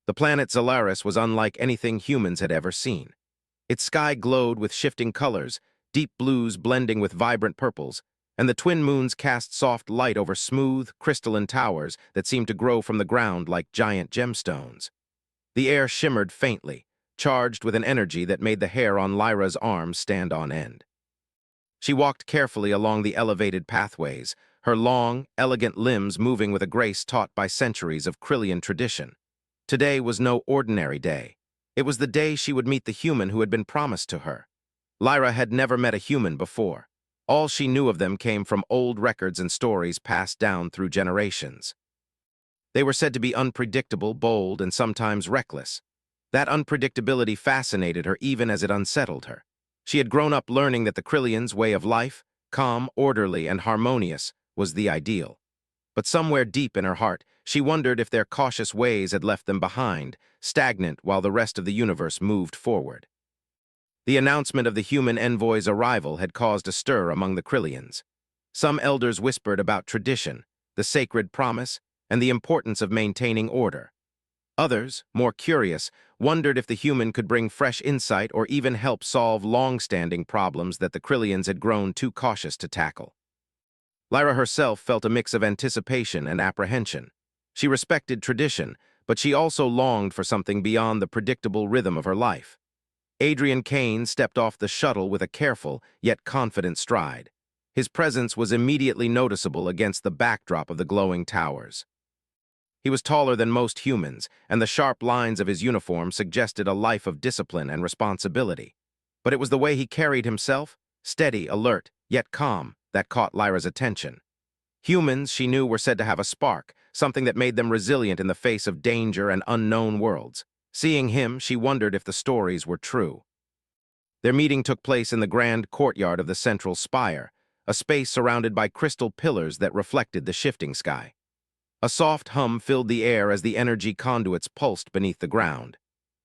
The planet Zalaris was unlike anything humans had ever seen. Its sky glowed with shifting colors, deep blues blending with vibrant purples, and the twin moons cast soft light over smooth, crystalline towers that seemed to grow from the ground like giant gemstones. The air shimmered faintly, charged with an energy that made the hair on Lyra's arms stand on end. She walked carefully along the elevated pathways, her long, elegant limbs moving with a grace taught by centuries of Krillian tradition. Today was no ordinary day. It was the day she would meet the human who had been promised to her. Lyra had never met a human before. All she knew of them came from old records and stories passed down through generations. They were said to be unpredictable, bold, and sometimes reckless. That unpredictability fascinated her even as it unsettled her. She had grown up learning that the Krillians' way of life, calm, orderly, and harmonious, was the ideal. But somewhere deep in her heart, she wondered if their cautious ways had left them behind, stagnant while the rest of the universe moved forward. The announcement of the human envoy's arrival had caused a stir among the Krillians. Some elders whispered about tradition, the sacred promise, and the importance of maintaining order. Others, more curious, wondered if the human could bring fresh insight or even help solve long-standing problems that the Krillians had grown too cautious to tackle. Lyra herself felt a mix of anticipation and apprehension. She respected tradition, but she also longed for something beyond the predictable rhythm of her life. Adrian Kane stepped off the shuttle with a careful, yet confident stride. His presence was immediately noticeable against the backdrop of the glowing towers. He was taller than most humans, and the sharp lines of his uniform suggested a life of discipline and responsibility. But it was the way he carried himself, steady, alert, yet calm, that caught Lyra's attention. Humans, she knew, were said to have a spark, something that made them resilient in the face of danger and unknown worlds. Seeing him, she wondered if the stories were true. Their meeting took place in the grand courtyard of the central spire, a space surrounded by crystal pillars that reflected the shifting sky. A soft hum filled the air as the energy conduits pulsed beneath the ground.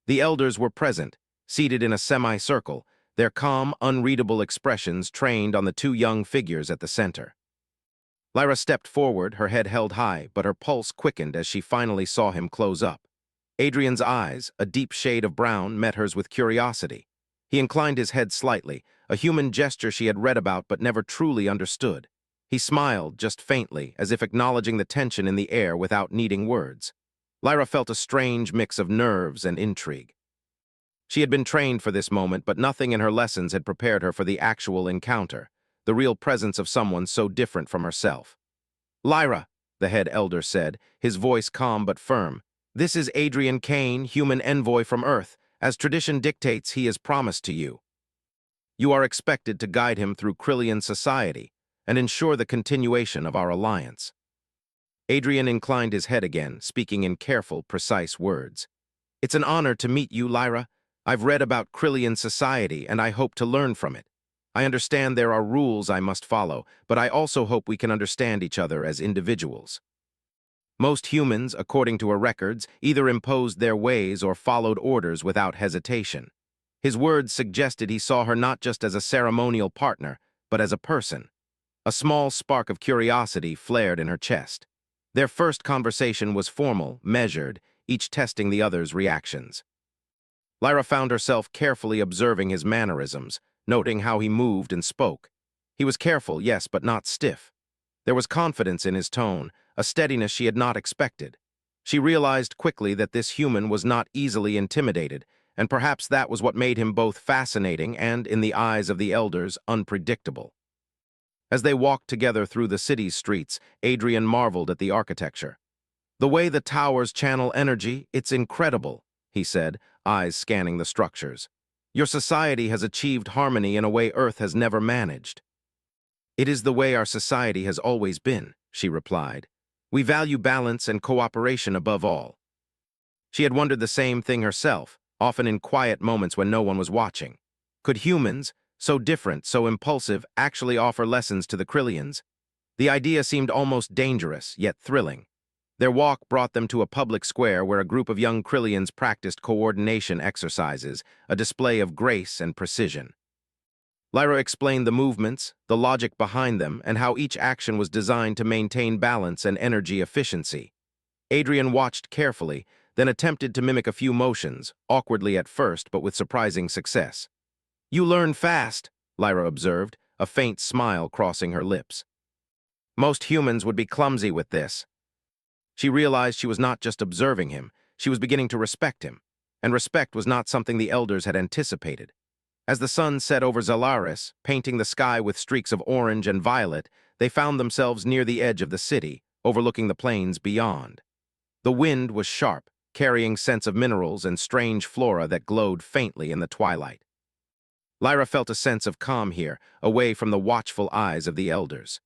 The elders were present, seated in a semicircle, their calm, unreadable expressions trained on the two young figures at the center. Lyra stepped forward, her head held high, but her pulse quickened as she finally saw him close up. Adrian's eyes, a deep shade of brown, met hers with curiosity. He inclined his head slightly, a human gesture she had read about but never truly understood. He smiled, just faintly, as if acknowledging the tension in the air without needing words. Lyra felt a strange mix of nerves and intrigue. She had been trained for this moment, but nothing in her lessons had prepared her for the actual encounter, the real presence of someone so different from herself. "Lyra," the head elder said, his voice calm but firm, "this is Adrian Kane, human envoy from Earth. As tradition dictates, he is promised to you. You are expected to guide him through Krillian society and ensure the continuation of our alliance." Adrian inclined his head again, speaking in careful, precise words. "It's an honor to meet you, Lyra. I've read about Krillian society, and I hope to learn from it. I understand there are rules I must follow, but I also hope we can understand each other as individuals." Most humans, according to her records, either imposed their ways or followed orders without hesitation. His words suggested he saw her not just as a ceremonial partner, but as a person. A small spark of curiosity flared in her chest. Their first conversation was formal, measured, each testing the other's reactions. Lyra found herself carefully observing his mannerisms, noting how he moved and spoke. He was careful, yes, but not stiff. There was confidence in his tone, a steadiness she had not expected. She realized quickly that this human was not easily intimidated, and perhaps that was what made him both fascinating and, in the eyes of the elders, unpredictable. As they walked together through the city's streets, Adrian marveled at the architecture. "The way the towers channel energy, it's incredible," he said, eyes scanning the structures. "Your society has achieved harmony in a way Earth has never managed." "It is the way our society has always been," she replied. "We value balance and cooperation above all." She had wondered the same thing herself, often in quiet moments when no one was watching. Could humans, so different, so impulsive, actually offer lessons to the Krillians? The idea seemed almost dangerous, yet thrilling. Their walk brought them to a public square where a group of young Krillians practiced coordination exercises, a display of grace and precision. Lyra explained the movements, the logic behind them, and how each action was designed to maintain balance and energy efficiency. Adrian watched carefully, then attempted to mimic a few motions, awkwardly at first but with surprising success. "You learn fast," Lyra observed, a faint smile crossing her lips. Most humans would be clumsy with this. She realized she was not just observing him, she was beginning to respect him, and respect was not something the elders had anticipated. As the sun set over Zalaris, painting the sky with streaks of orange and violet, they found themselves near the edge of the city, overlooking the plains beyond. The wind was sharp, carrying scents of minerals and strange flora that glowed faintly in the twilight. Lyra felt a sense of calm here, away from the watchful eyes of the elders.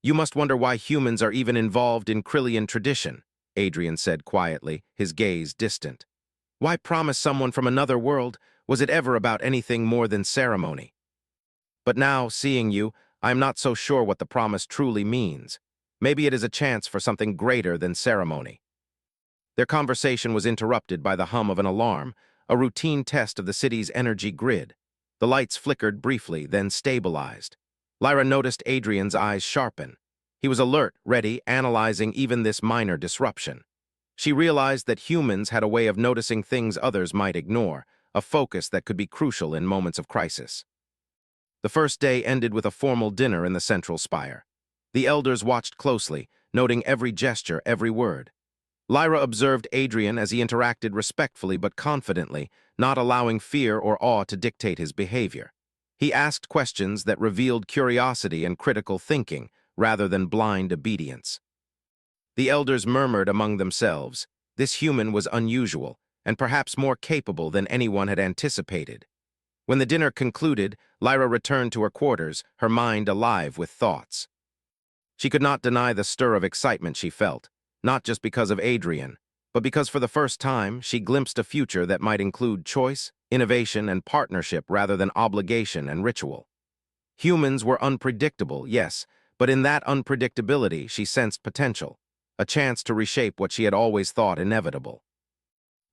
"You must wonder why humans are even involved in Krillian tradition," Adrian said quietly, his gaze distant. "Why promise someone from another world? Was it ever about anything more than ceremony? But now, seeing you, I am not so sure what the promise truly means. Maybe it is a chance for something greater than ceremony." Their conversation was interrupted by the hum of an alarm, a routine test of the city's energy grid. The lights flickered briefly, then stabilized. Lyra noticed Adrian's eyes sharpen. He was alert, ready, analyzing even this minor disruption. She realized that humans had a way of noticing things others might ignore, a focus that could be crucial in moments of crisis. The first day ended with a formal dinner in the central spire. The elders watched closely, noting every gesture, every word. Lyra observed Adrian as he interacted respectfully but confidently, not allowing fear or awe to dictate his behavior. He asked questions that revealed curiosity and critical thinking, rather than blind obedience. The elders murmured among themselves. This human was unusual, and perhaps more capable than anyone had anticipated. When the dinner concluded, Lyra returned to her quarters, her mind alive with thoughts. She could not deny the stir of excitement she felt, not just because of Adrian, but because for the first time she glimpsed a future that might include choice, innovation, and partnership rather than obligation and ritual. Humans were unpredictable, yes, but in that unpredictability she sensed potential, a chance to reshape what she had always thought inevitable.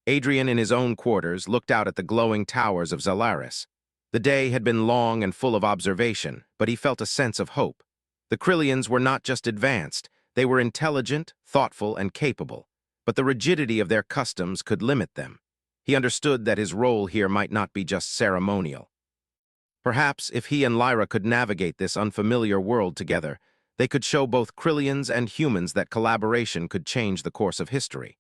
Adrian, in his own quarters, looked out at the glowing towers of Zalaris. The day had been long and full of observation, but he felt a sense of hope. The Krillians were not just advanced, they were intelligent, thoughtful, and capable, but the rigidity of their customs could limit them. He understood that his role here might not be just ceremonial. Perhaps if he and Lyra could navigate this unfamiliar world together, they could show both Krillians and humans that collaboration could change the course of history.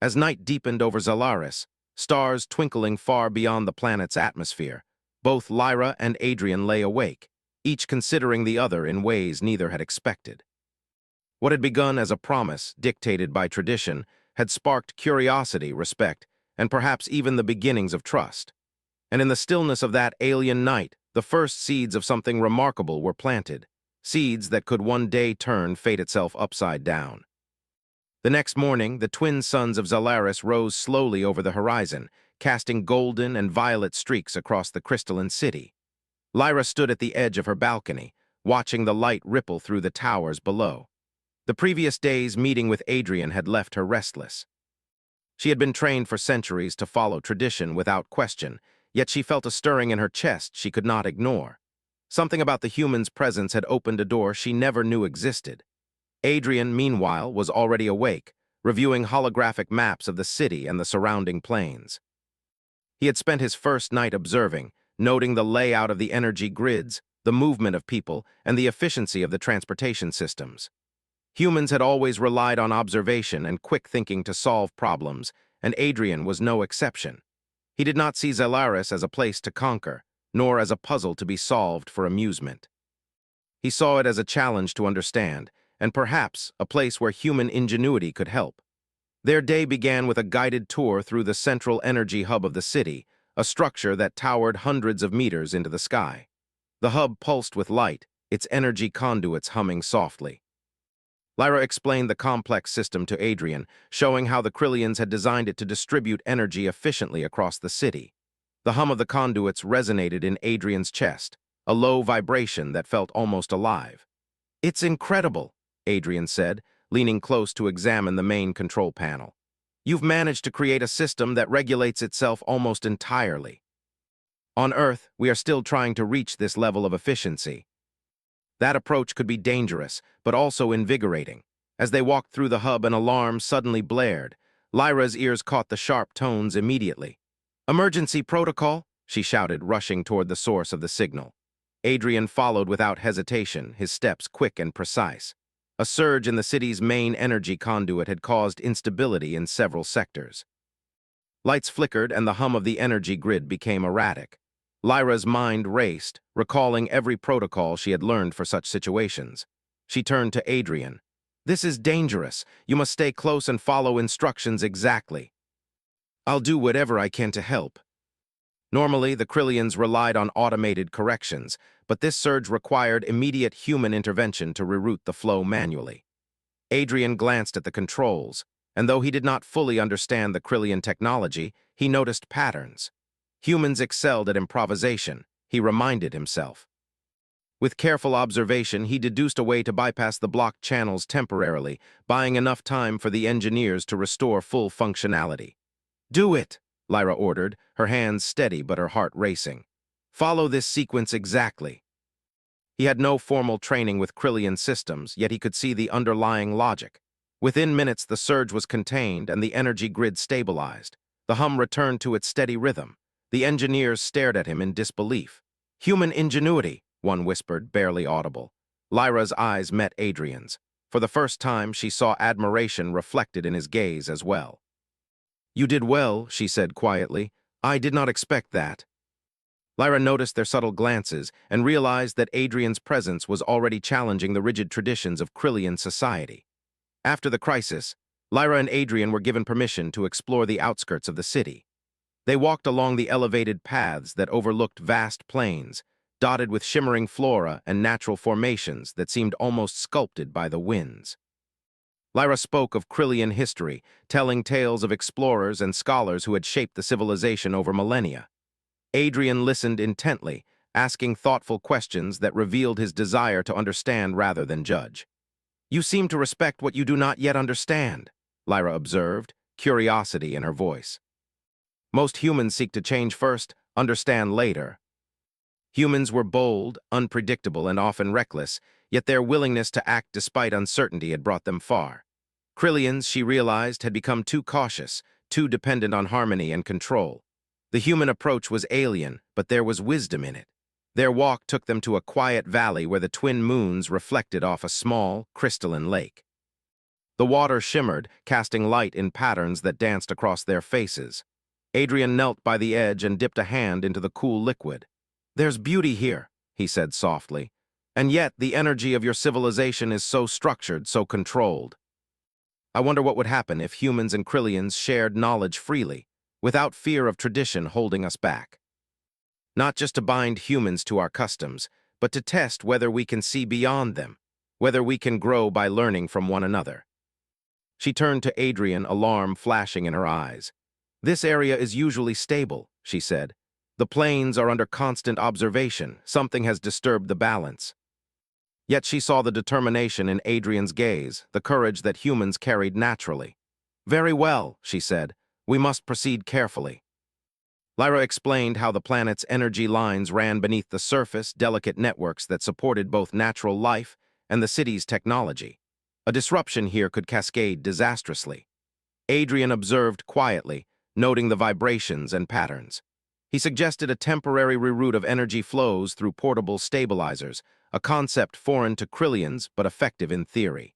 As night deepened over Zalaris, stars twinkling far beyond the planet's atmosphere, both Lyra and Adrian lay awake, each considering the other in ways neither had expected. What had begun as a promise, dictated by tradition, had sparked curiosity, respect, and perhaps even the beginnings of trust. And in the stillness of that alien night, the first seeds of something remarkable were planted, seeds that could one day turn fate itself upside down. The next morning, the twin suns of Zalaris rose slowly over the horizon, casting golden and violet streaks across the crystalline city. Lyra stood at the edge of her balcony, watching the light ripple through the towers below. The previous day's meeting with Adrian had left her restless. She had been trained for centuries to follow tradition without question, yet she felt a stirring in her chest she could not ignore. Something about the human's presence had opened a door she never knew existed. Adrian, meanwhile, was already awake, reviewing holographic maps of the city and the surrounding plains. He had spent his first night observing, noting the layout of the energy grids, the movement of people, and the efficiency of the transportation systems. Humans had always relied on observation and quick thinking to solve problems, and Adrian was no exception. He did not see Zalaris as a place to conquer, nor as a puzzle to be solved for amusement. He saw it as a challenge to understand, and perhaps a place where human ingenuity could help. Their day began with a guided tour through the central energy hub of the city, a structure that towered hundreds of meters into the sky. The hub pulsed with light, its energy conduits humming softly. Lyra explained the complex system to Adrian, showing how the Krillians had designed it to distribute energy efficiently across the city. The hum of the conduits resonated in Adrian's chest, a low vibration that felt almost alive. "It's incredible," Adrian said, leaning close to examine the main control panel. "You've managed to create a system that regulates itself almost entirely. On Earth, we are still trying to reach this level of efficiency." That approach could be dangerous, but also invigorating. As they walked through the hub, an alarm suddenly blared. Lyra's ears caught the sharp tones immediately. "Emergency protocol?" she shouted, rushing toward the source of the signal. Adrian followed without hesitation, his steps quick and precise. A surge in the city's main energy conduit had caused instability in several sectors. Lights flickered and the hum of the energy grid became erratic. Lyra's mind raced, recalling every protocol she had learned for such situations. She turned to Adrian. "This is dangerous. You must stay close and follow instructions exactly." "I'll do whatever I can to help." Normally, the Krillians relied on automated corrections, but this surge required immediate human intervention to reroute the flow manually. Adrian glanced at the controls, and though he did not fully understand the Krillian technology, he noticed patterns. Humans excelled at improvisation, he reminded himself. With careful observation, he deduced a way to bypass the blocked channels temporarily, buying enough time for the engineers to restore full functionality. "Do it," Lyra ordered, her hands steady but her heart racing. "Follow this sequence exactly." He had no formal training with Krillian systems, yet he could see the underlying logic. Within minutes, the surge was contained and the energy grid stabilized. The hum returned to its steady rhythm. The engineers stared at him in disbelief. "Human ingenuity," one whispered, barely audible. Lyra's eyes met Adrian's. For the first time, she saw admiration reflected in his gaze as well. "You did well," she said quietly. "I did not expect that." Lyra noticed their subtle glances and realized that Adrian's presence was already challenging the rigid traditions of Krillian society. After the crisis, Lyra and Adrian were given permission to explore the outskirts of the city. They walked along the elevated paths that overlooked vast plains, dotted with shimmering flora and natural formations that seemed almost sculpted by the winds. Lyra spoke of Krillian history, telling tales of explorers and scholars who had shaped the civilization over millennia. Adrian listened intently, asking thoughtful questions that revealed his desire to understand rather than judge. "You seem to respect what you do not yet understand," Lyra observed, curiosity in her voice. "Most humans seek to change first, understand later." Humans were bold, unpredictable, and often reckless, yet their willingness to act despite uncertainty had brought them far. Krillians, she realized, had become too cautious, too dependent on harmony and control. The human approach was alien, but there was wisdom in it. Their walk took them to a quiet valley where the twin moons reflected off a small, crystalline lake. The water shimmered, casting light in patterns that danced across their faces. Adrian knelt by the edge and dipped a hand into the cool liquid. "There's beauty here," he said softly. "And yet the energy of your civilization is so structured, so controlled. I wonder what would happen if humans and Krillians shared knowledge freely, without fear of tradition holding us back. Not just to bind humans to our customs, but to test whether we can see beyond them, whether we can grow by learning from one another." She turned to Adrian, alarm flashing in her eyes. "This area is usually stable," she said. "The plains are under constant observation. Something has disturbed the balance." Yet she saw the determination in Adrian's gaze, the courage that humans carried naturally. "Very well," she said. "We must proceed carefully." Lyra explained how the planet's energy lines ran beneath the surface, delicate networks that supported both natural life and the city's technology. A disruption here could cascade disastrously. Adrian observed quietly, noting the vibrations and patterns. He suggested a temporary reroute of energy flows through portable stabilizers, a concept foreign to Krillians but effective in theory.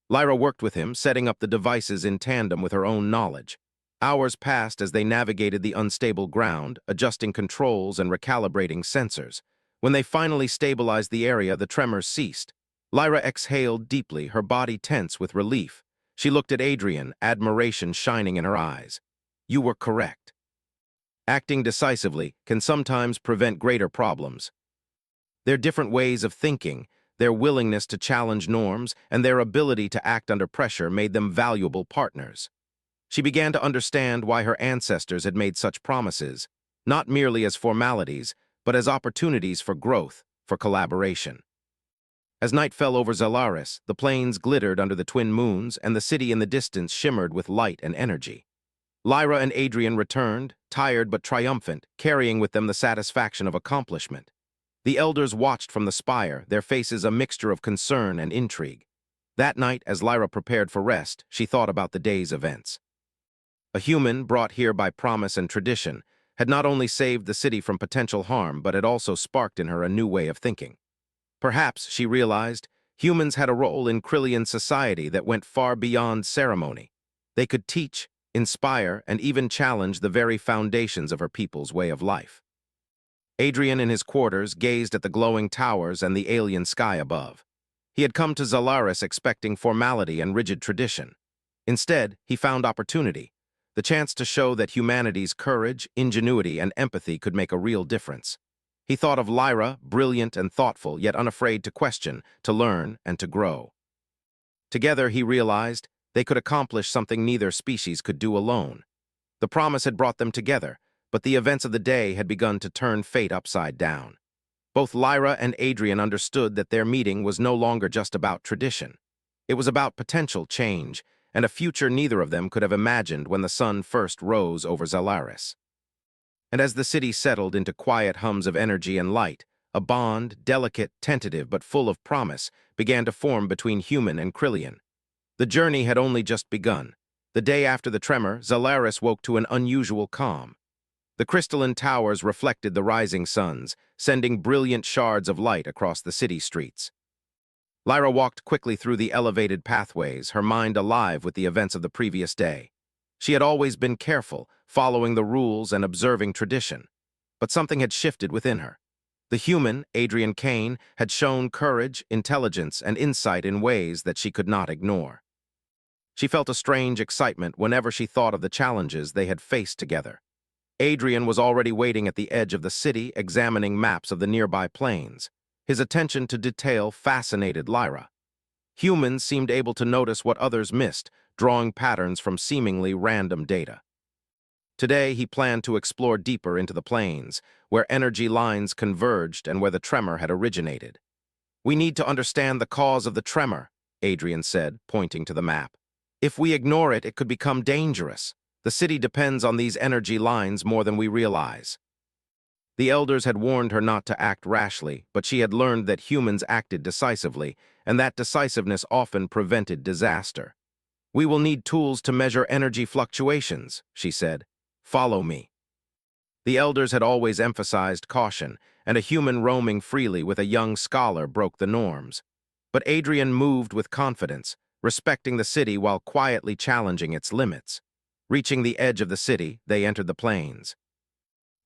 Lyra worked with him, setting up the devices in tandem with her own knowledge. Hours passed as they navigated the unstable ground, adjusting controls and recalibrating sensors. When they finally stabilized the area, the tremors ceased. Lyra exhaled deeply, her body tense with relief. She looked at Adrian, admiration shining in her eyes. "You were correct. Acting decisively can sometimes prevent greater problems." Their different ways of thinking, their willingness to challenge norms, and their ability to act under pressure made them valuable partners. She began to understand why her ancestors had made such promises, not merely as formalities, but as opportunities for growth, for collaboration. As night fell over Zalaris, the plains glittered under the twin moons, and the city in the distance shimmered with light and energy. Lyra and Adrian returned, tired but triumphant, carrying with them the satisfaction of accomplishment. The elders watched from the spire, their faces a mixture of concern and intrigue. That night, as Lyra prepared for rest, she thought about the day's events. A human brought here by promise and tradition had not only saved the city from potential harm, but had also sparked in her a new way of thinking. Perhaps, she realized, humans had a role in Krillian society that went far beyond ceremony. They could teach, inspire, and even challenge the very foundations of her people's way of life. Adrian in his quarters gazed at the glowing towers and the alien sky above. He had come to Zalaris expecting formality and rigid tradition. Instead, he found opportunity, the chance to show that humanity's courage, ingenuity, and empathy could make a real difference. He thought of Lyra, brilliant and thoughtful, yet unafraid to question, to learn, and to grow. Together, he realized, they could accomplish something neither species could do alone. The promise had brought them together, but the events of the day had begun to turn fate upside down. Both Lyra and Adrian understood that their meeting was no longer just about tradition. It was about potential change, and a future neither of them could have imagined when the sun first rose over Zalaris. And as the city settled into quiet hums of energy and light, a bond, delicate, tentative, but full of promise, began to form between human and Krillian. The journey had only just begun. The day after the tremor, Zalaris woke to an unusual calm. The crystalline towers reflected the rising suns, sending brilliant shards of light across the city streets. Lyra walked quickly through the elevated pathways, her mind alive with the events of the previous day. She had always been careful, following the rules and observing tradition. But something had shifted within her. The human, Adrian Kane, had shown courage, intelligence, and insight in ways that she could not ignore. She felt a strange excitement whenever she thought of the challenges they had faced together. Adrian was already waiting at the edge of the city, examining maps of the nearby plains. His attention to detail fascinated Lyra. Humans seemed able to notice what others missed, drawing patterns from seemingly random data. Today, he planned to explore deeper into the plains, where energy lines converged and where the tremor had originated. "We need to understand the cause of the tremor," Adrian said, pointing to the map. "If we ignore it, it could become dangerous. The city depends on these energy lines more than we realize." The elders had warned her not to act rashly, but she had learned that humans acted decisively, and that decisiveness often prevented disaster. "We will need tools to measure energy fluctuations," she said. "Follow me." The elders had always emphasized caution, and a human roaming freely with a young scholar broke the norms. But Adrian moved with confidence, respecting the city while quietly challenging its limits. Reaching the edge of the city, they entered the plains.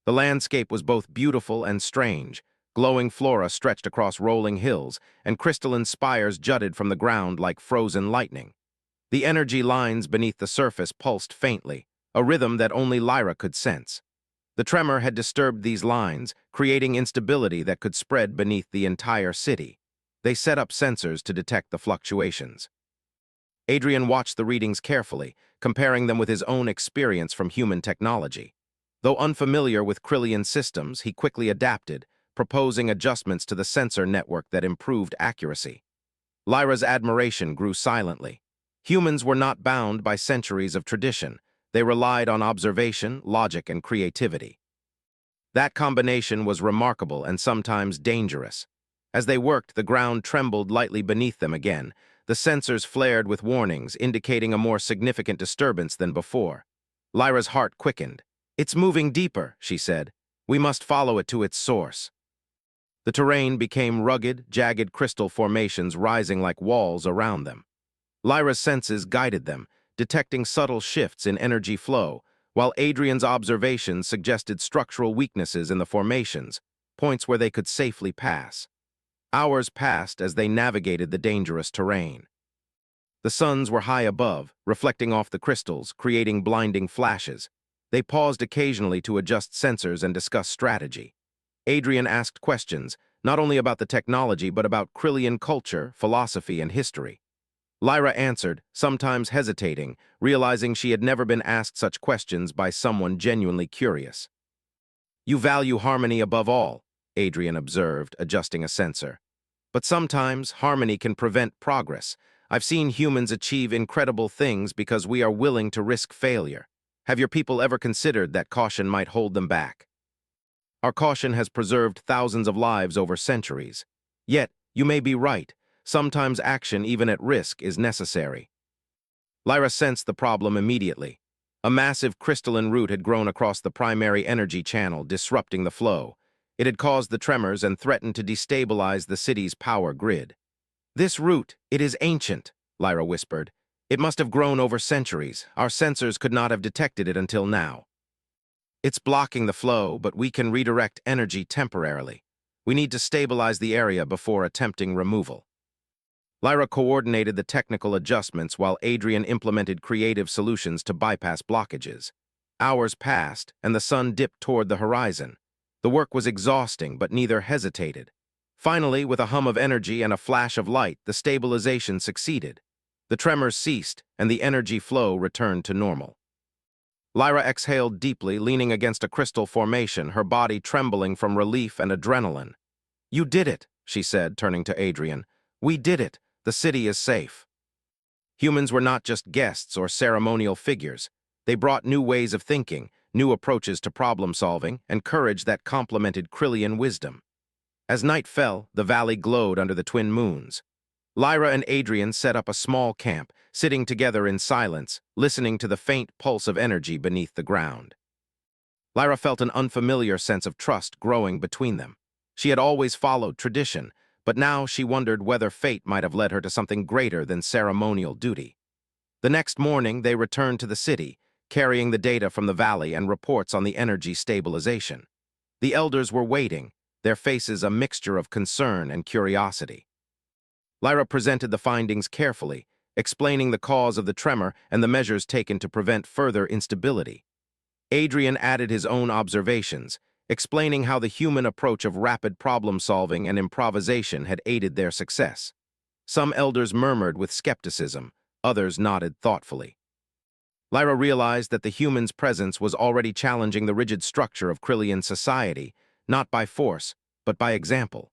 The landscape was both beautiful and strange. Glowing flora stretched across rolling hills, and crystalline spires jutted from the ground like frozen lightning. The energy lines beneath the surface pulsed faintly, a rhythm that only Lyra could sense. The tremor had disturbed these lines, creating instability that could spread beneath the entire city. They set up sensors to detect the fluctuations. Adrian watched the readings carefully, comparing them with his own experience from human technology. Though unfamiliar with Krillian systems, he quickly adapted, proposing adjustments to the sensor network that improved accuracy. Lyra's admiration grew silently. Humans were not bound by centuries of tradition. They relied on observation, logic, and creativity. That combination was remarkable and sometimes dangerous. As they worked, the ground trembled lightly beneath them again. The sensors flared with warnings, indicating a more significant disturbance than before. Lyra's heart quickened. "It's moving deeper," she said. "We must follow it to its source." The terrain became rugged, jagged crystal formations rising like walls around them. Lyra's senses guided them, detecting subtle shifts in energy flow, while Adrian's observations suggested structural weaknesses in the formations, points where they could safely pass. Hours passed as they navigated the dangerous terrain. The suns were high above, reflecting off the crystals, creating blinding flashes. They paused occasionally to adjust sensors and discuss strategy. Adrian asked questions, not only about the technology but about Krillian culture, philosophy, and history. Lyra answered, sometimes hesitating, realizing she had never been asked such questions by someone genuinely curious. "You value harmony above all," Adrian observed, adjusting a sensor. "But sometimes harmony can prevent progress. I've seen humans achieve incredible things because we are willing to risk failure. Have your people ever considered that caution might hold them back? Our caution has preserved thousands of lives over centuries. Yet, you may be right. Sometimes action, even at risk, is necessary." Lyra sensed the problem immediately. A massive crystalline root had grown across the primary energy channel, disrupting the flow. It had caused the tremors and threatened to destabilize the city's power grid. "This root, it is ancient," Lyra whispered. "It must have grown over centuries. Our sensors could not have detected it until now. It's blocking the flow, but we can redirect energy temporarily. We need to stabilize the area before attempting removal." Lyra coordinated the technical adjustments while Adrian implemented creative solutions to bypass blockages. Hours passed, and the sun dipped toward the horizon. The work was exhausting, but neither hesitated. Finally, with a hum of energy and a flash of light, the stabilization succeeded. The tremors ceased, and the energy flow returned to normal. Lyra exhaled deeply, leaning against a crystal formation, her body trembling from relief and adrenaline. "You did it," she said, turning to Adrian. "We did it. The city is safe." Humans were not just guests or ceremonial figures. They brought new ways of thinking, new approaches to problem-solving, and courage that complemented Krillian wisdom. As night fell, the valley glowed under the twin moons. Lyra and Adrian set up a small camp, sitting together in silence, listening to the faint pulse of energy beneath the ground. Lyra felt an unfamiliar sense of trust growing between them. She had always followed tradition, but now she wondered whether fate might have led her to something greater than ceremonial duty. The next morning, they returned to the city, carrying the data from the valley and reports on the energy stabilization. The elders were waiting, their faces a mixture of concern and curiosity. Lyra presented the findings carefully, explaining the cause of the tremor and the measures taken to prevent further instability. Adrian added his own observations, explaining how the human approach of rapid problem-solving and improvisation had aided their success. Some elders murmured with skepticism, others nodded thoughtfully. Lyra realized that the human's presence was already challenging the rigid structure of Krillian society, not by force, but by example.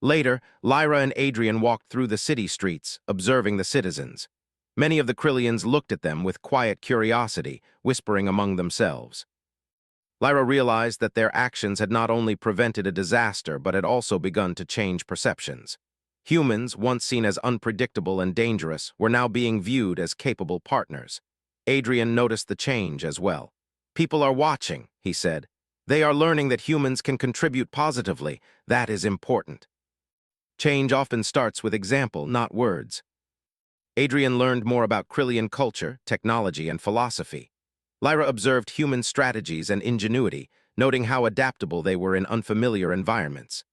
Later, Lyra and Adrian walked through the city streets, observing the citizens. Many of the Krillians looked at them with quiet curiosity, whispering among themselves. Lyra realized that their actions had not only prevented a disaster but had also begun to change perceptions. Humans, once seen as unpredictable and dangerous, were now being viewed as capable partners. Adrian noticed the change as well. "People are watching," he said. "They are learning that humans can contribute positively. That is important." Change often starts with example, not words. Adrian learned more about Krillian culture, technology, and philosophy. Lyra observed human strategies and ingenuity, noting how adaptable they were in unfamiliar environments.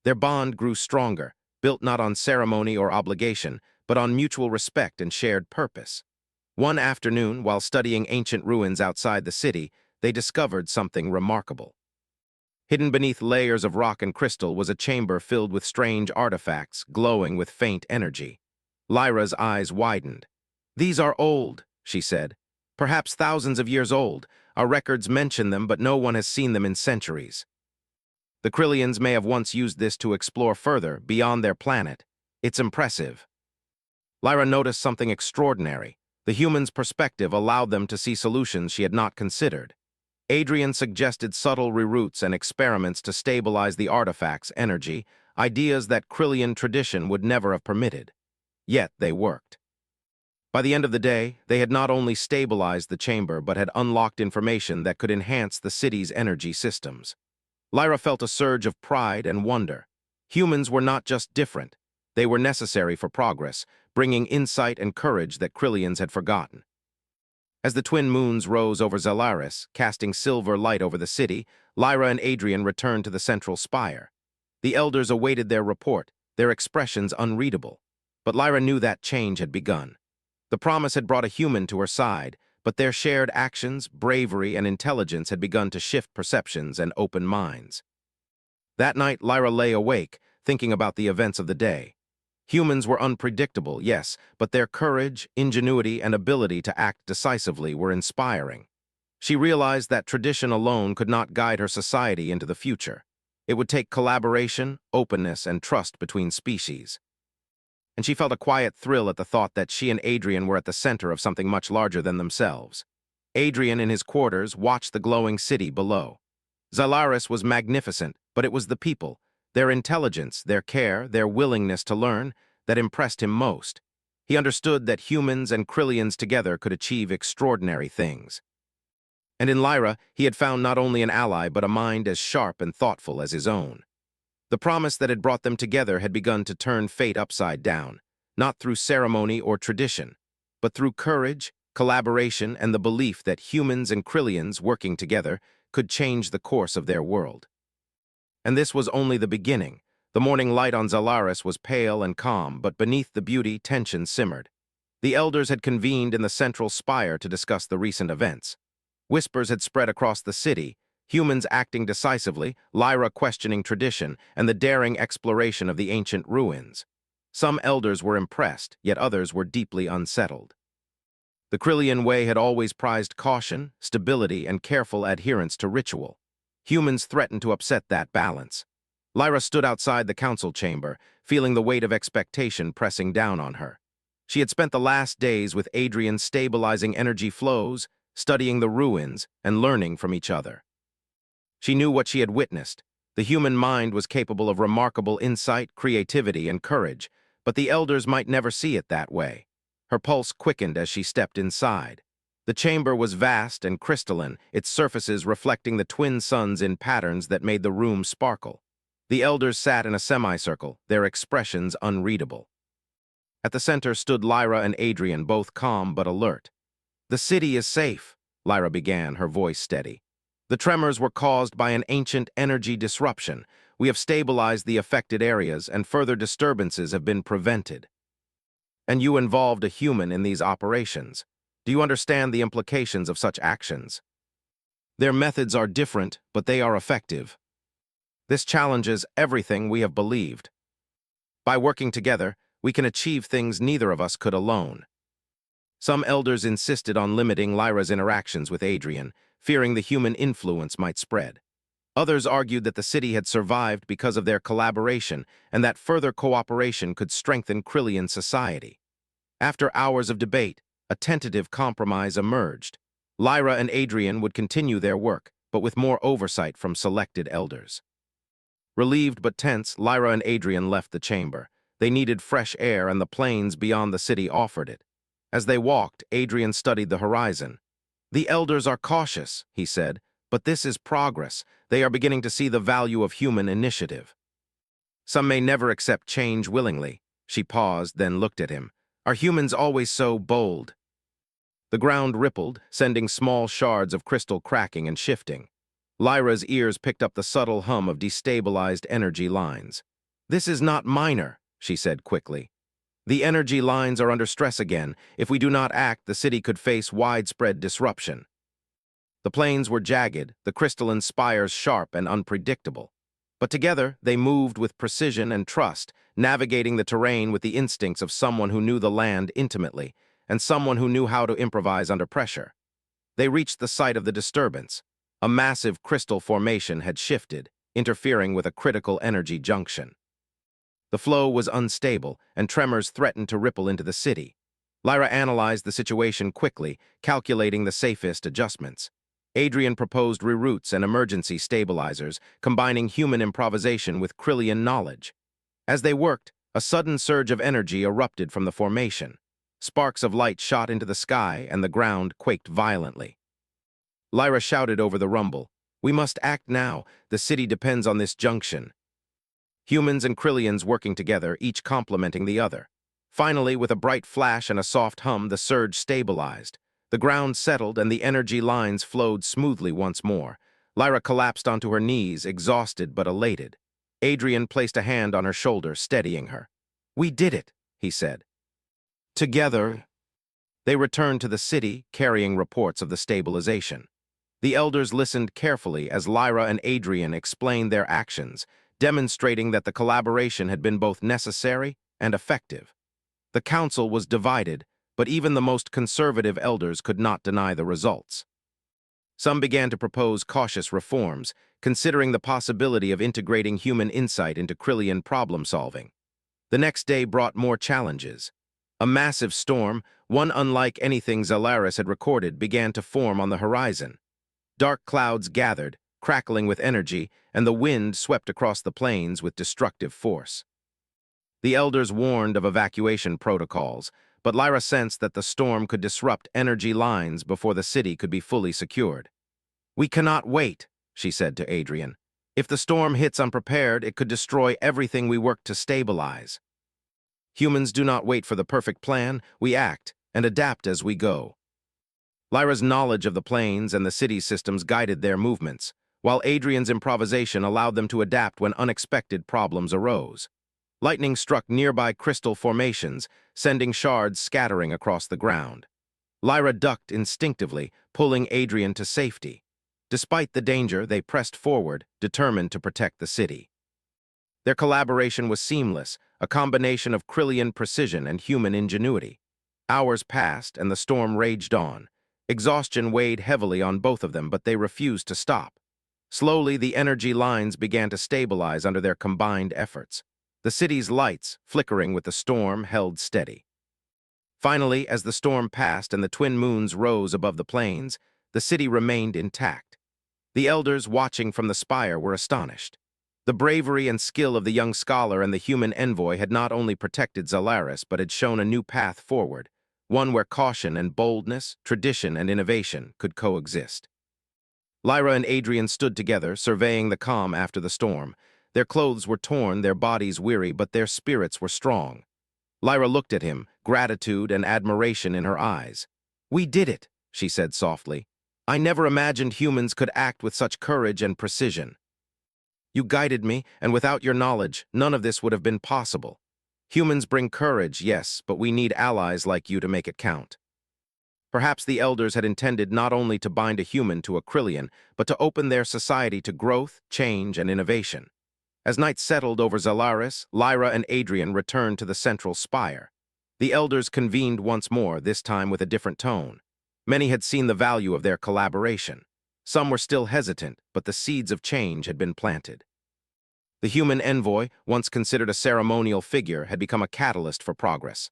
Their bond grew stronger, built not on ceremony or obligation, but on mutual respect and shared purpose. One afternoon, while studying ancient ruins outside the city, they discovered something remarkable. Hidden beneath layers of rock and crystal was a chamber filled with strange artifacts, glowing with faint energy. Lyra's eyes widened. "These are old," she said. "Perhaps thousands of years old. Our records mention them, but no one has seen them in centuries. The Krillians may have once used this to explore further, beyond their planet. It's impressive." Lyra noticed something extraordinary. The human's perspective allowed them to see solutions she had not considered. Adrian suggested subtle reroutes and experiments to stabilize the artifact's energy, ideas that Krillian tradition would never have permitted. Yet they worked. By the end of the day, they had not only stabilized the chamber but had unlocked information that could enhance the city's energy systems. Lyra felt a surge of pride and wonder. Humans were not just different. They were necessary for progress, bringing insight and courage that Krillians had forgotten. As the twin moons rose over Zalaris, casting silver light over the city, Lyra and Adrian returned to the central spire. The elders awaited their report, their expressions unreadable. But Lyra knew that change had begun. The promise had brought a human to her side, but their shared actions, bravery, and intelligence had begun to shift perceptions and open minds. That night, Lyra lay awake, thinking about the events of the day. Humans were unpredictable, yes, but their courage, ingenuity, and ability to act decisively were inspiring. She realized that tradition alone could not guide her society into the future. It would take collaboration, openness, and trust between species. And she felt a quiet thrill at the thought that she and Adrian were at the center of something much larger than themselves. Adrian, in his quarters, watched the glowing city below. Zalaris was magnificent, but it was the people, their intelligence, their care, their willingness to learn, that impressed him most. He understood that humans and Krillians together could achieve extraordinary things. And in Lyra, he had found not only an ally but a mind as sharp and thoughtful as his own. The promise that had brought them together had begun to turn fate upside down, not through ceremony or tradition, but through courage, collaboration, and the belief that humans and Krillians working together could change the course of their world. And this was only the beginning. The morning light on Zalaris was pale and calm, but beneath the beauty, tension simmered. The elders had convened in the central spire to discuss the recent events. Whispers had spread across the city, humans acting decisively, Lyra questioning tradition, and the daring exploration of the ancient ruins. Some elders were impressed, yet others were deeply unsettled. The Krillian way had always prized caution, stability, and careful adherence to ritual. Humans threatened to upset that balance. Lyra stood outside the council chamber, feeling the weight of expectation pressing down on her. She had spent the last days with Adrian stabilizing energy flows, studying the ruins, and learning from each other. She knew what she had witnessed. The human mind was capable of remarkable insight, creativity, and courage, but the elders might never see it that way. Her pulse quickened as she stepped inside. The chamber was vast and crystalline, its surfaces reflecting the twin suns in patterns that made the room sparkle. The elders sat in a semicircle, their expressions unreadable. At the center stood Lyra and Adrian, both calm but alert. "The city is safe," Lyra began, her voice steady. "The tremors were caused by an ancient energy disruption. We have stabilized the affected areas, and further disturbances have been prevented. And you involved a human in these operations. Do you understand the implications of such actions? Their methods are different, but they are effective. This challenges everything we have believed. By working together, we can achieve things neither of us could alone." Some elders insisted on limiting Lyra's interactions with Adrian, fearing the human influence might spread. Others argued that the city had survived because of their collaboration and that further cooperation could strengthen Krillian society. After hours of debate, a tentative compromise emerged. Lyra and Adrian would continue their work, but with more oversight from selected elders. Relieved but tense, Lyra and Adrian left the chamber. They needed fresh air, and the plains beyond the city offered it. As they walked, Adrian studied the horizon. "The elders are cautious," he said, "but this is progress. They are beginning to see the value of human initiative." "Some may never accept change willingly." She paused, then looked at him. "Are humans always so bold?" The ground rippled, sending small shards of crystal cracking and shifting. Lyra's ears picked up the subtle hum of destabilized energy lines. "This is not minor," she said quickly. "The energy lines are under stress again. If we do not act, the city could face widespread disruption." The plains were jagged, the crystalline spires sharp and unpredictable. But together, they moved with precision and trust, navigating the terrain with the instincts of someone who knew the land intimately, and someone who knew how to improvise under pressure. They reached the site of the disturbance. A massive crystal formation had shifted, interfering with a critical energy junction. The flow was unstable, and tremors threatened to ripple into the city. Lyra analyzed the situation quickly, calculating the safest adjustments. Adrian proposed reroutes and emergency stabilizers, combining human improvisation with Krillian knowledge. As they worked, a sudden surge of energy erupted from the formation. Sparks of light shot into the sky, and the ground quaked violently. Lyra shouted over the rumble, "We must act now. The city depends on this junction." Humans and Krillians working together, each complementing the other. Finally, with a bright flash and a soft hum, the surge stabilized. The ground settled, and the energy lines flowed smoothly once more. Lyra collapsed onto her knees, exhausted but elated. Adrian placed a hand on her shoulder, steadying her. "We did it," he said. Together, they returned to the city, carrying reports of the stabilization. The elders listened carefully as Lyra and Adrian explained their actions, demonstrating that the collaboration had been both necessary and effective. The council was divided, but even the most conservative elders could not deny the results. Some began to propose cautious reforms, considering the possibility of integrating human insight into Krillian problem-solving. The next day brought more challenges. A massive storm, one unlike anything Zalaris had recorded, began to form on the horizon. Dark clouds gathered, crackling with energy, and the wind swept across the plains with destructive force. The elders warned of evacuation protocols, but Lyra sensed that the storm could disrupt energy lines before the city could be fully secured. "We cannot wait," she said to Adrian. "If the storm hits unprepared, it could destroy everything we work to stabilize." Humans do not wait for the perfect plan, we act and adapt as we go. Lyra's knowledge of the planes and the city systems guided their movements, while Adrian's improvisation allowed them to adapt when unexpected problems arose. Lightning struck nearby crystal formations, sending shards scattering across the ground. Lyra ducked instinctively, pulling Adrian to safety. Despite the danger, they pressed forward, determined to protect the city. Their collaboration was seamless, a combination of Krillian precision and human ingenuity. Hours passed, and the storm raged on. Exhaustion weighed heavily on both of them, but they refused to stop. Slowly, the energy lines began to stabilize under their combined efforts. The city's lights, flickering with the storm, held steady. Finally, as the storm passed and the twin moons rose above the plains, the city remained intact. The elders watching from the spire were astonished. The bravery and skill of the young scholar and the human envoy had not only protected Zalaris, but had shown a new path forward, one where caution and boldness, tradition and innovation could coexist. Lyra and Adrian stood together, surveying the calm after the storm. Their clothes were torn, their bodies weary, but their spirits were strong. Lyra looked at him, gratitude and admiration in her eyes. "We did it," she said softly. "I never imagined humans could act with such courage and precision. You guided me, and without your knowledge, none of this would have been possible. Humans bring courage, yes, but we need allies like you to make it count." Perhaps the elders had intended not only to bind a human to a Krillian, but to open their society to growth, change, and innovation. As night settled over Zalaris, Lyra and Adrian returned to the central spire. The elders convened once more, this time with a different tone. Many had seen the value of their collaboration. Some were still hesitant, but the seeds of change had been planted. The human envoy, once considered a ceremonial figure, had become a catalyst for progress.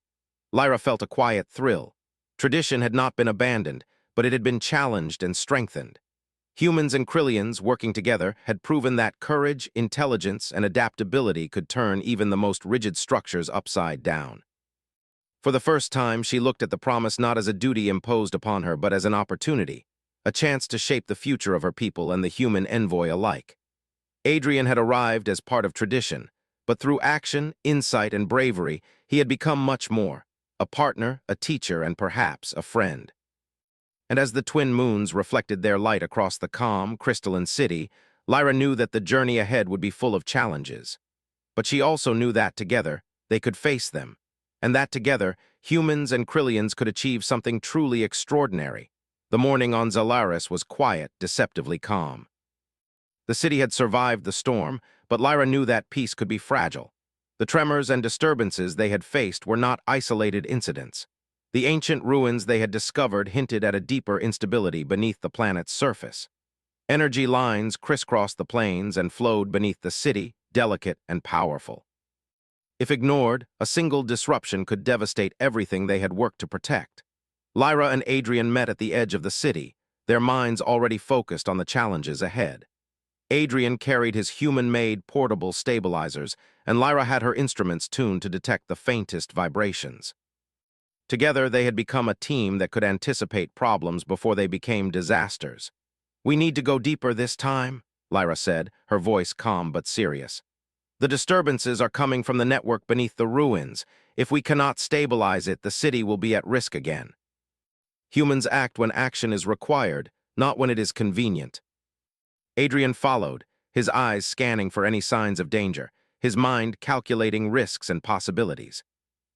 Lyra felt a quiet thrill. Tradition had not been abandoned, but it had been challenged and strengthened. Humans and Krillians, working together, had proven that courage, intelligence, and adaptability could turn even the most rigid structures upside down. For the first time, she looked at the promise not as a duty imposed upon her, but as an opportunity, a chance to shape the future of her people and the human envoy alike. Adrian had arrived as part of tradition, but through action, insight, and bravery, he had become much more, a partner, a teacher, and perhaps a friend. And as the twin moons reflected their light across the calm, crystalline city, Lyra knew that the journey ahead would be full of challenges. But she also knew that together, they could face them, and that together, humans and Krillians could achieve something truly extraordinary. The morning on Zalaris was quiet, deceptively calm. The city had survived the storm, but Lyra knew that peace could be fragile. The tremors and disturbances they had faced were not isolated incidents. The ancient ruins they had discovered hinted at a deeper instability beneath the planet's surface. Energy lines crisscrossed the plains and flowed beneath the city, delicate and powerful. If ignored, a single disruption could devastate everything they had worked to protect. Lyra and Adrian met at the edge of the city, their minds already focused on the challenges ahead. Adrian carried his human-made portable stabilizers, and Lyra had her instruments tuned to detect the faintest vibrations. Together, they had become a team that could anticipate problems before they became disasters. "We need to go deeper this time," Lyra said, her voice calm but serious. "The disturbances are coming from the network beneath the ruins. If we cannot stabilize it, the city will be at risk again." Humans act when action is required, not when it is convenient. Adrian followed, his eyes scanning for any signs of danger, his mind calculating risks and possibilities.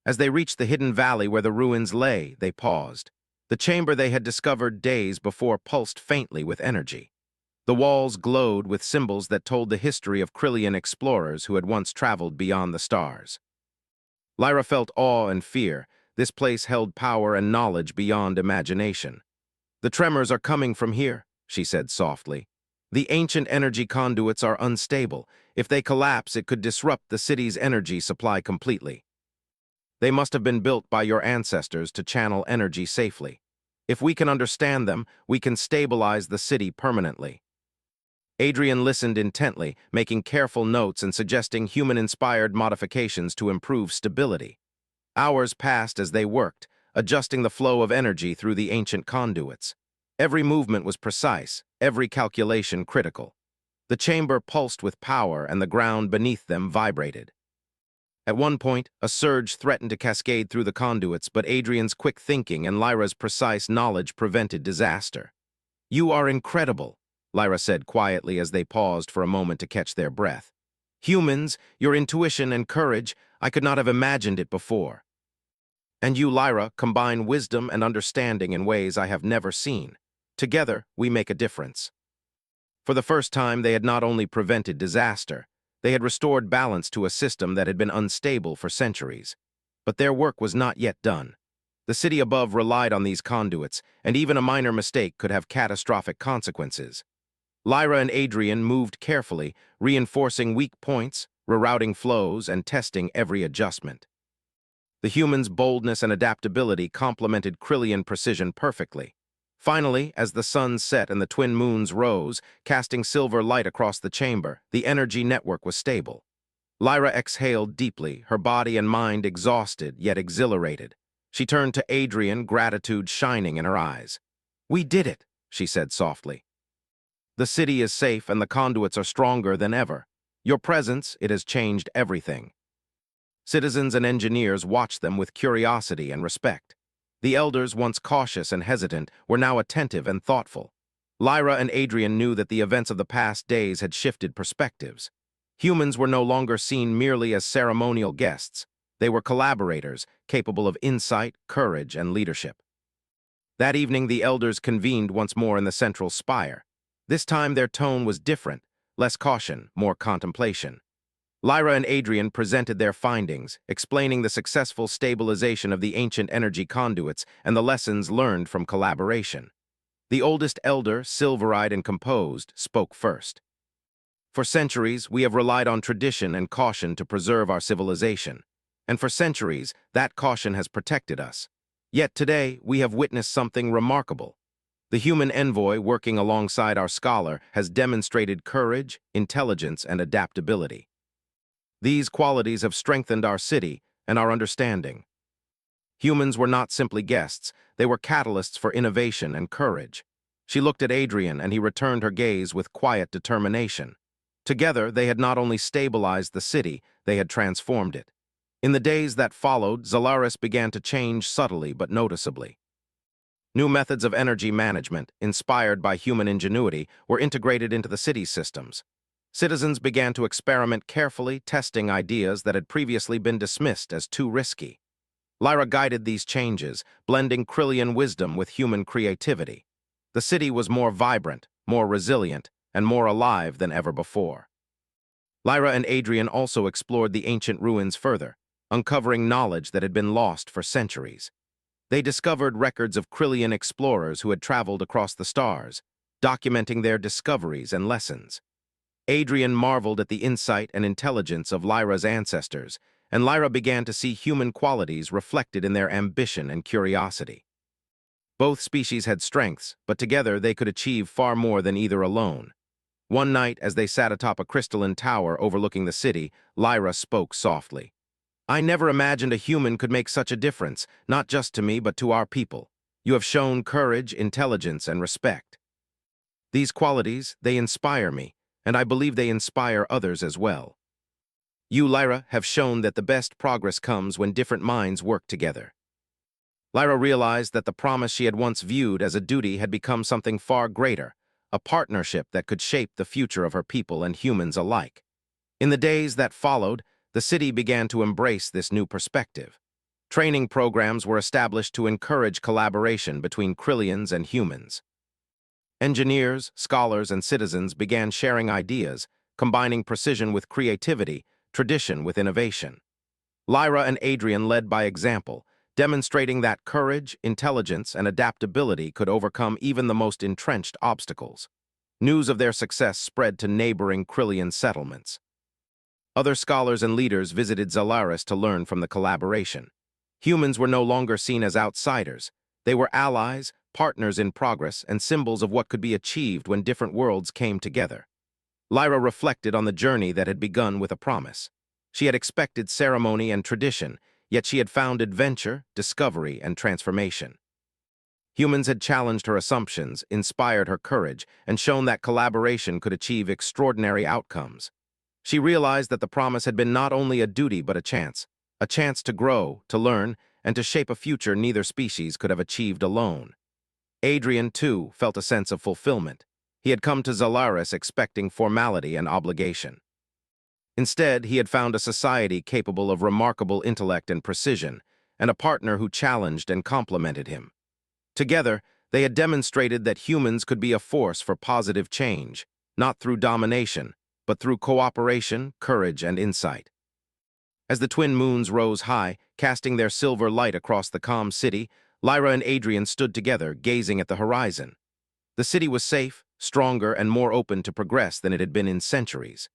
As they reached the hidden valley where the ruins lay, they paused. The chamber they had discovered days before pulsed faintly with energy. The walls glowed with symbols that told the history of Krillian explorers who had once traveled beyond the stars. Lyra felt awe and fear. This place held power and knowledge beyond imagination. "The tremors are coming from here," she said softly. "The ancient energy conduits are unstable. If they collapse, it could disrupt the city's energy supply completely. They must have been built by your ancestors to channel energy safely. If we can understand them, we can stabilize the city permanently." Adrian listened intently, making careful notes and suggesting human-inspired modifications to improve stability. Hours passed as they worked, adjusting the flow of energy through the ancient conduits. Every movement was precise, every calculation critical. The chamber pulsed with power and the ground beneath them vibrated. At one point, a surge threatened to cascade through the conduits, but Adrian's quick thinking and Lyra's precise knowledge prevented disaster. "You are incredible," Lyra said quietly as they paused for a moment to catch their breath. "Humans, your intuition and courage, I could not have imagined it before. And you, Lyra, combine wisdom and understanding in ways I have never seen. Together, we make a difference." For the first time, they had not only prevented disaster, they had restored balance to a system that had been unstable for centuries. But their work was not yet done. The city above relied on these conduits, and even a minor mistake could have catastrophic consequences. Lyra and Adrian moved carefully, reinforcing weak points, rerouting flows, and testing every adjustment. The humans' boldness and adaptability complemented Krillian precision perfectly. Finally, as the sun set and the twin moons rose, casting silver light across the chamber, the energy network was stable. Lyra exhaled deeply, her body and mind exhausted yet exhilarated. She turned to Adrian, gratitude shining in her eyes. "We did it," she said softly. "The city is safe and the conduits are stronger than ever. Your presence, it has changed everything." Citizens and engineers watched them with curiosity and respect. The elders, once cautious and hesitant, were now attentive and thoughtful. Lyra and Adrian knew that the events of the past days had shifted perspectives. Humans were no longer seen merely as ceremonial guests. They were collaborators, capable of insight, courage, and leadership. That evening, the elders convened once more in the central spire. This time, their tone was different, less caution, more contemplation. Lyra and Adrian presented their findings, explaining the successful stabilization of the ancient energy conduits and the lessons learned from collaboration. The oldest elder, silver-eyed and composed, spoke first. "For centuries, we have relied on tradition and caution to preserve our civilization. And for centuries, that caution has protected us. Yet today, we have witnessed something remarkable. The human envoy, working alongside our scholar, has demonstrated courage, intelligence, and adaptability. These qualities have strengthened our city and our understanding. Humans were not simply guests, they were catalysts for innovation and courage." She looked at Adrian, and he returned her gaze with quiet determination. Together, they had not only stabilized the city, they had transformed it. In the days that followed, Zalaris began to change subtly but noticeably. New methods of energy management, inspired by human ingenuity, were integrated into the city's systems. Citizens began to experiment carefully, testing ideas that had previously been dismissed as too risky. Lyra guided these changes, blending Krillian wisdom with human creativity. The city was more vibrant, more resilient, and more alive than ever before. Lyra and Adrian also explored the ancient ruins further, uncovering knowledge that had been lost for centuries. They discovered records of Krillian explorers who had traveled across the stars, documenting their discoveries and lessons. Adrian marveled at the insight and intelligence of Lyra's ancestors, and Lyra began to see human qualities reflected in their ambition and curiosity. Both species had strengths, but together they could achieve far more than either alone. One night, as they sat atop a crystalline tower overlooking the city, Lyra spoke softly. "I never imagined a human could make such a difference, not just to me, but to our people. You have shown courage, intelligence, and respect. These qualities, they inspire me, and I believe they inspire others as well. You, Lyra, have shown that the best progress comes when different minds work together." Lyra realized that the promise she had once viewed as a duty had become something far greater, a partnership that could shape the future of her people and humans alike. In the days that followed, the city began to embrace this new perspective. Training programs were established to encourage collaboration between Krillians and humans. Engineers, scholars, and citizens began sharing ideas, combining precision with creativity, tradition with innovation. Lyra and Adrian led by example, demonstrating that courage, intelligence, and adaptability could overcome even the most entrenched obstacles. News of their success spread to neighboring Krillian settlements. Other scholars and leaders visited Zalaris to learn from the collaboration. Humans were no longer seen as outsiders. They were allies, partners in progress, and symbols of what could be achieved when different worlds came together. Lyra reflected on the journey that had begun with a promise. She had expected ceremony and tradition, yet she had found adventure, discovery, and transformation. Humans had challenged her assumptions, inspired her courage, and shown that collaboration could achieve extraordinary outcomes. She realized that the promise had been not only a duty but a chance to grow, to learn, and to shape a future neither species could have achieved alone. Adrian, too, felt a sense of fulfillment. He had come to Zalaris expecting formality and obligation. Instead, he had found a society capable of remarkable intellect and precision, and a partner who challenged and complemented him. Together, they had demonstrated that humans could be a force for positive change, not through domination, but through cooperation, courage, and insight. As the twin moons rose high, casting their silver light across the calm city, Lyra and Adrian stood together, gazing at the horizon. The city was safe, stronger, and more open to progress than it had been in centuries.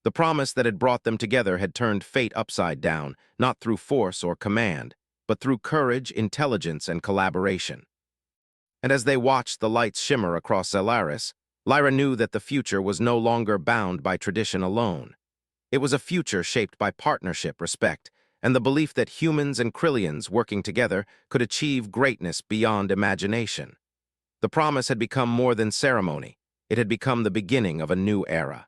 The promise that had brought them together had turned fate upside down, not through force or command, but through courage, intelligence, and collaboration. And as they watched the lights shimmer across Zalaris, Lyra knew that the future was no longer bound by tradition alone. It was a future shaped by partnership, respect, and the belief that humans and Krillians working together could achieve greatness beyond imagination. The promise had become more than ceremony. It had become the beginning of a new era.